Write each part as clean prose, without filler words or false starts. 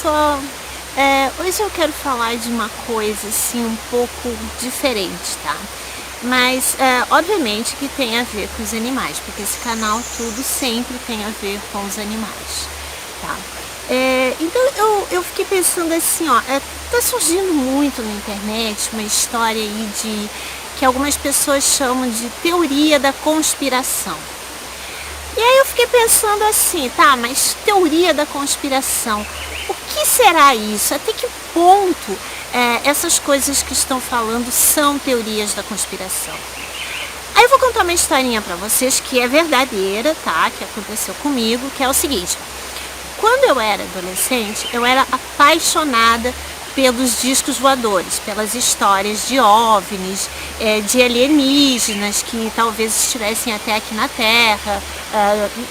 pessoal, hoje eu quero falar de uma coisa assim um pouco diferente, tá? Mas obviamente que tem a ver com os animais, porque esse canal tudo sempre tem a ver com os animais, tá? Então eu fiquei pensando assim, ó, tá surgindo muito na internet uma história aí de que algumas pessoas chamam de teoria da conspiração. E aí eu fiquei pensando assim, tá, mas teoria da conspiração, o que será isso? Até que ponto essas coisas que estão falando são teorias da conspiração? Aí eu vou contar uma historinha pra vocês que é verdadeira, tá, que aconteceu comigo, que é o seguinte. Quando eu era adolescente, eu era apaixonada pelos discos voadores, pelas histórias de OVNIs, de alienígenas que talvez estivessem até aqui na Terra,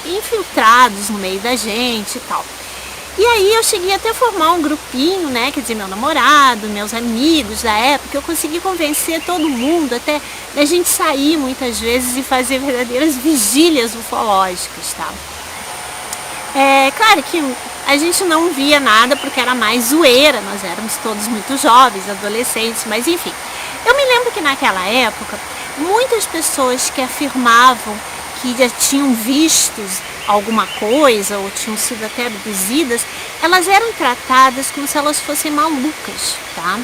infiltrados no meio da gente e tal. E aí eu cheguei até a formar um grupinho, né, quer dizer, meu namorado, meus amigos da época, eu consegui convencer todo mundo até da gente sair muitas vezes e fazer verdadeiras vigílias ufológicas, tá? Claro que a gente não via nada porque era mais zoeira, nós éramos todos muito jovens, adolescentes, mas enfim. Eu me lembro que naquela época, muitas pessoas que afirmavam que já tinham visto alguma coisa ou tinham sido até abduzidas, elas eram tratadas como se elas fossem malucas, tá?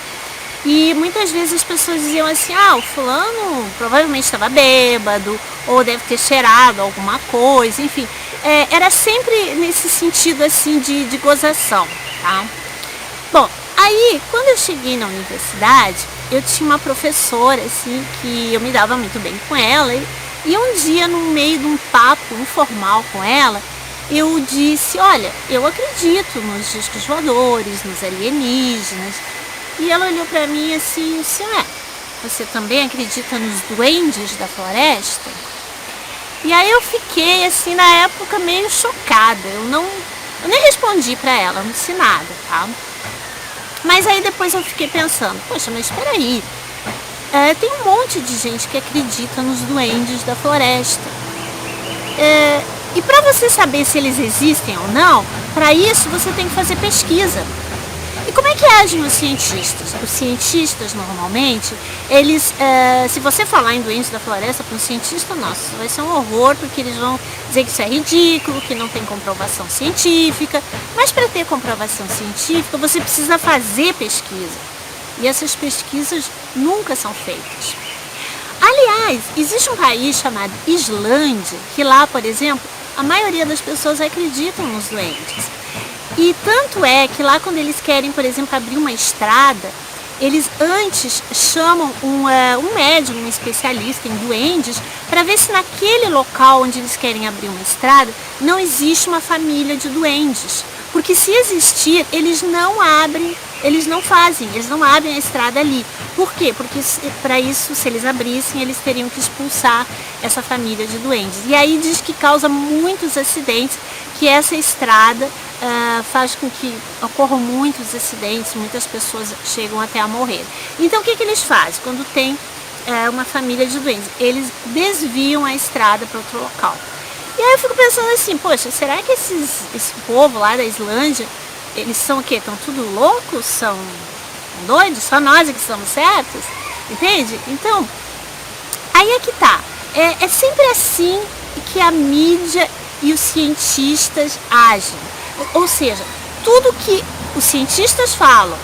E muitas vezes as pessoas diziam assim, o fulano provavelmente estava bêbado, ou deve ter cheirado alguma coisa, enfim. Era sempre nesse sentido assim de gozação, tá? Bom, aí quando eu cheguei na universidade, eu tinha uma professora assim, que eu me dava muito bem com ela, e um dia no meio de um papo informal com ela, eu disse, olha, eu acredito nos discos voadores, nos alienígenas. E ela olhou pra mim assim e disse, você também acredita nos duendes da floresta? E aí eu fiquei assim na época meio chocada, eu nem respondi pra ela, não disse nada, tá? Mas aí depois eu fiquei pensando, poxa, mas espera aí, tem um monte de gente que acredita nos duendes da floresta. E pra você saber se eles existem ou não, pra isso você tem que fazer pesquisa. E como é que agem os cientistas? Os cientistas, normalmente, eles, se você falar em duendes da floresta para um cientista, nossa, isso vai ser um horror, porque eles vão dizer que isso é ridículo, que não tem comprovação científica. Mas para ter comprovação científica, você precisa fazer pesquisa. E essas pesquisas nunca são feitas. Aliás, existe um país chamado Islândia, que lá, por exemplo, a maioria das pessoas acreditam nos duendes. E tanto é que lá quando eles querem, por exemplo, abrir uma estrada, eles antes chamam um médium, um especialista em duendes, para ver se naquele local onde eles querem abrir uma estrada, não existe uma família de duendes. Porque se existir, eles não abrem a estrada ali. Por quê? Porque para isso, se eles abrissem, eles teriam que expulsar essa família de duendes. E aí diz que causa muitos acidentes, que essa estrada faz com que ocorram muitos acidentes, muitas pessoas chegam até a morrer. Então o que eles fazem? Quando tem uma família de duendes, eles desviam a estrada para outro local. E aí eu fico pensando assim, poxa, será que esse povo lá da Islândia, eles são o quê? Estão tudo loucos? São doidos? Só nós é que estamos certos? Entende? Então, aí é que tá. É sempre assim que a mídia e os cientistas agem. Ou seja, tudo que os cientistas falam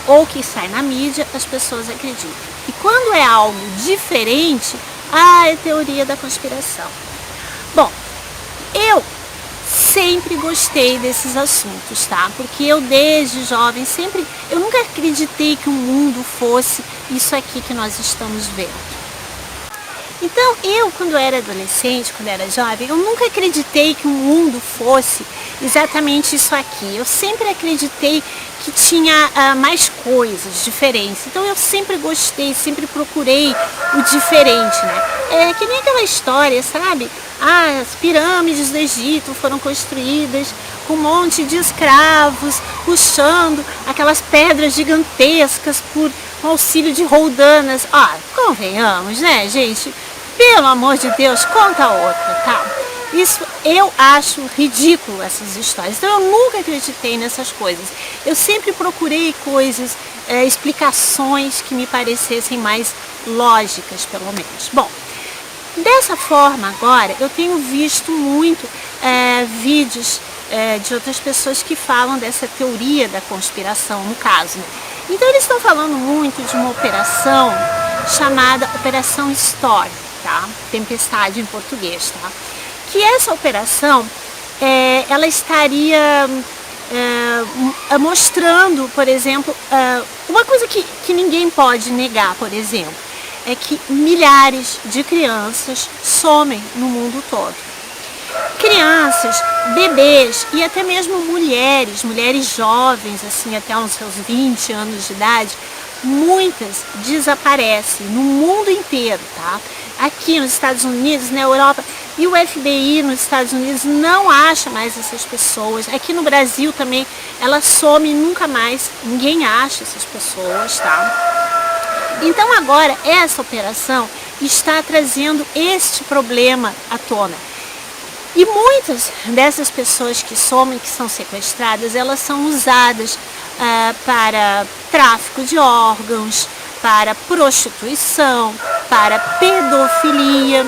ou que sai na mídia, as pessoas acreditam. E quando é algo diferente, é teoria da conspiração. Bom, eu sempre gostei desses assuntos, tá? Porque eu desde jovem eu nunca acreditei que o mundo fosse isso aqui que nós estamos vendo. Então eu, quando era adolescente, quando era jovem, eu nunca acreditei que o mundo fosse exatamente isso aqui. Eu sempre acreditei que tinha mais coisas diferentes. Então eu sempre gostei, sempre procurei o diferente, né? É que nem aquela história, sabe? As pirâmides do Egito foram construídas com um monte de escravos puxando aquelas pedras gigantescas por auxílio de roldanas. Convenhamos, né, gente? Pelo amor de Deus, conta outra, tá? Isso eu acho ridículo, essas histórias. Então eu nunca acreditei nessas coisas. Eu sempre procurei coisas, explicações que me parecessem mais lógicas, pelo menos. Bom, dessa forma agora eu tenho visto muito vídeos de outras pessoas que falam dessa teoria da conspiração, no caso, né? Então eles estão falando muito de uma operação chamada Operação Storm, tá? Tempestade em português, tá? Que essa operação, ela estaria mostrando, por exemplo, uma coisa que ninguém pode negar, por exemplo, é que milhares de crianças somem no mundo todo. Crianças, bebês e até mesmo mulheres jovens, assim, até uns seus 20 anos de idade, muitas desaparecem no mundo inteiro, tá? Aqui nos Estados Unidos, na Europa, e o FBI nos Estados Unidos não acha mais essas pessoas. Aqui no Brasil também, ela some e nunca mais, ninguém acha essas pessoas, tá? Então agora, essa operação está trazendo este problema à tona. E muitas dessas pessoas que somem, que são sequestradas, elas são usadas para tráfico de órgãos, para prostituição, para pedofilia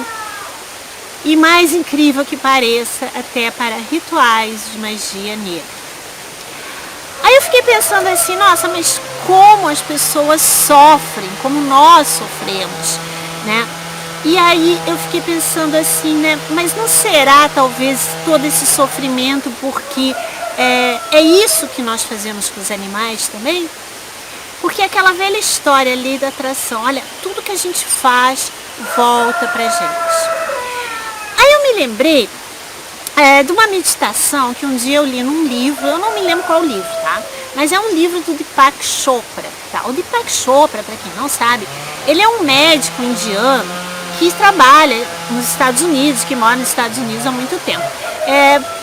e, mais incrível que pareça, até para rituais de magia negra. Aí eu fiquei pensando assim, nossa, mas como as pessoas sofrem, como nós sofremos, né? E aí eu fiquei pensando assim, né? Mas não será talvez todo esse sofrimento porque é isso que nós fazemos com os animais também? Porque aquela velha história ali da atração, olha, tudo que a gente faz volta pra gente. Aí eu me lembrei de uma meditação que um dia eu li num livro, eu não me lembro qual livro, tá? Mas é um livro do Deepak Chopra, tá? O Deepak Chopra, para quem não sabe, ele é um médico indiano que trabalha nos Estados Unidos, que mora nos Estados Unidos há muito tempo.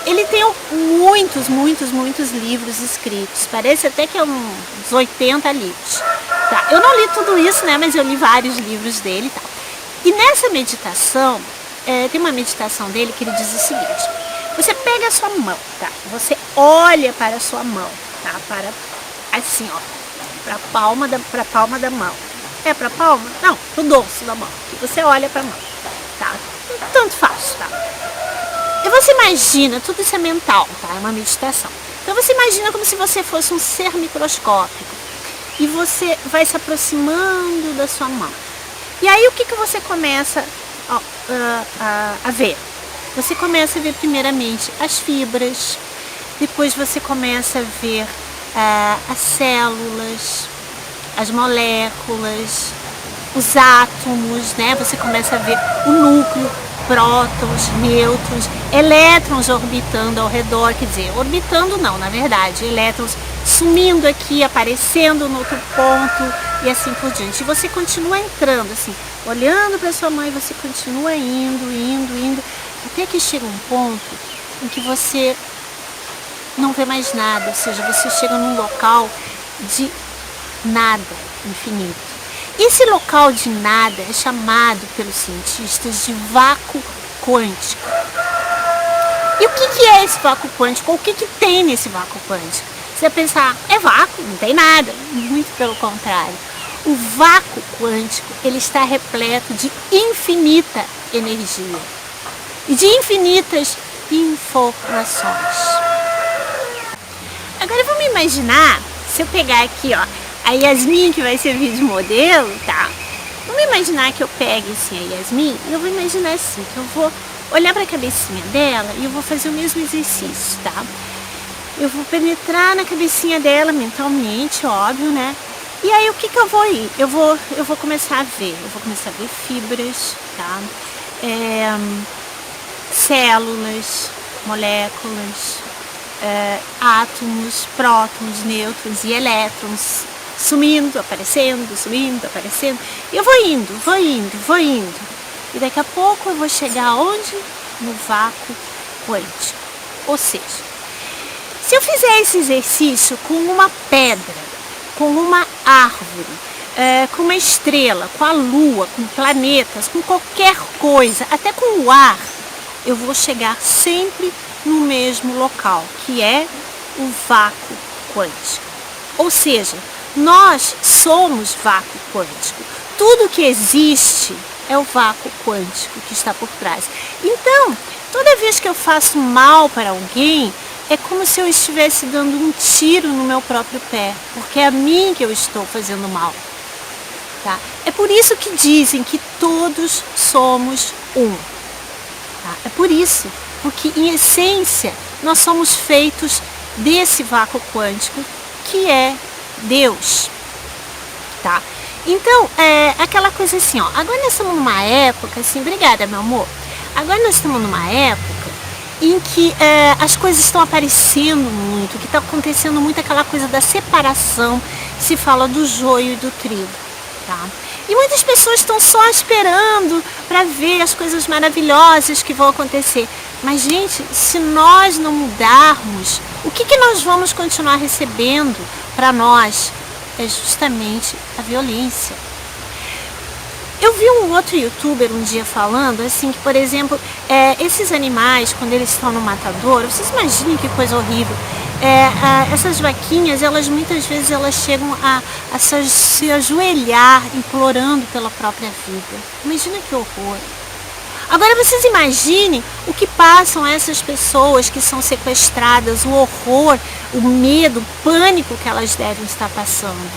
Ele tem muitos livros escritos, parece até que é uns 80 livros. Tá? Eu não li tudo isso, né, mas eu li vários livros dele e tal. E nessa meditação, tem uma meditação dele que ele diz o seguinte: você pega a sua mão, tá? Você olha para a sua mão, tá? Para assim, ó, para a palma da mão. É para a palma? Não, para o dorso da mão. Você olha para a mão, tá? Tanto faz, tá? E você imagina, tudo isso é mental, tá? É uma meditação. Então você imagina como se você fosse um ser microscópico e você vai se aproximando da sua mão. E aí o que você começa a ver? Você começa a ver primeiramente as fibras, depois você começa a ver as células, as moléculas, os átomos, né? Você começa a ver o núcleo, prótons, nêutrons, elétrons orbitando ao redor, quer dizer, orbitando não, na verdade, elétrons sumindo aqui, aparecendo no outro ponto e assim por diante. E você continua entrando, assim, olhando para sua mãe, você continua indo, até que chega um ponto em que você não vê mais nada, ou seja, você chega num local de nada infinito. Esse local de nada é chamado pelos cientistas de vácuo quântico. E o que é esse vácuo quântico? O que tem nesse vácuo quântico? Você vai pensar, é vácuo, não tem nada. Muito pelo contrário. O vácuo quântico, ele está repleto de infinita energia e de infinitas informações. Agora vamos imaginar, se eu pegar aqui, ó, a Yasmin, que vai servir de modelo, tá? Vamos imaginar que eu pegue assim a Yasmin e eu vou imaginar assim, que eu vou olhar para a cabecinha dela e eu vou fazer o mesmo exercício, tá? Eu vou penetrar na cabecinha dela mentalmente, óbvio, né? E aí o que eu vou ir? Eu vou começar a ver, fibras, tá? Células, moléculas, átomos, prótons, nêutrons e elétrons sumindo, aparecendo. E eu vou indo. E daqui a pouco eu vou chegar onde? No vácuo quântico. Ou seja, se eu fizer esse exercício com uma pedra, com uma árvore, com uma estrela, com a lua, com planetas, com qualquer coisa, até com o ar, eu vou chegar sempre no mesmo local, que é o vácuo quântico. Ou seja, nós somos vácuo quântico. Tudo que existe é o vácuo quântico que está por trás. Então, toda vez que eu faço mal para alguém, é como se eu estivesse dando um tiro no meu próprio pé, porque é a mim que eu estou fazendo mal. Tá? É por isso que dizem que todos somos um. Tá? É por isso, porque em essência nós somos feitos desse vácuo quântico que é Deus. Tá? Então, é aquela coisa assim, ó, agora nós estamos numa época, assim, obrigada meu amor, agora nós estamos numa época em que as coisas estão aparecendo muito, que está acontecendo muito aquela coisa da separação, se fala do joio e do trigo. Tá? E muitas pessoas estão só esperando para ver as coisas maravilhosas que vão acontecer. Mas, gente, se nós não mudarmos, o que nós vamos continuar recebendo para nós? É justamente a violência. Eu vi um outro youtuber um dia falando assim que, por exemplo, esses animais, quando eles estão no matadouro, vocês imaginem que coisa horrível. Essas vaquinhas, elas muitas vezes elas chegam a se ajoelhar implorando pela própria vida. Imagina que horror. Agora vocês imaginem o que passam essas pessoas que são sequestradas, o horror, o medo, o pânico que elas devem estar passando.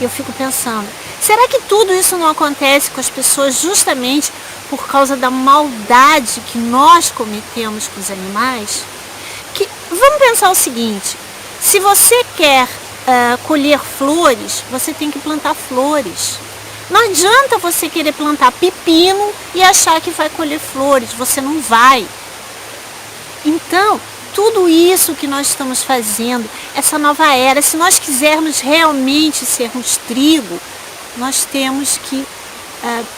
Eu fico pensando, será que tudo isso não acontece com as pessoas justamente por causa da maldade que nós cometemos com os animais? Vamos pensar o seguinte, se você quer colher flores, você tem que plantar flores. Não adianta você querer plantar pepino e achar que vai colher flores, você não vai. Então, tudo isso que nós estamos fazendo, essa nova era, se nós quisermos realmente sermos trigo, nós temos que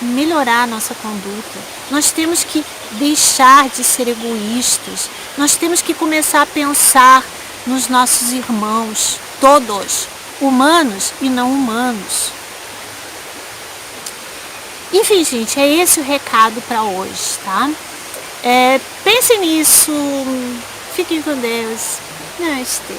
melhorar a nossa conduta. Nós temos que deixar de ser egoístas. Nós temos que começar a pensar nos nossos irmãos, todos, humanos e não humanos. Enfim, gente, é esse o recado para hoje, tá? Pensem nisso, fiquem com Deus. Namastê.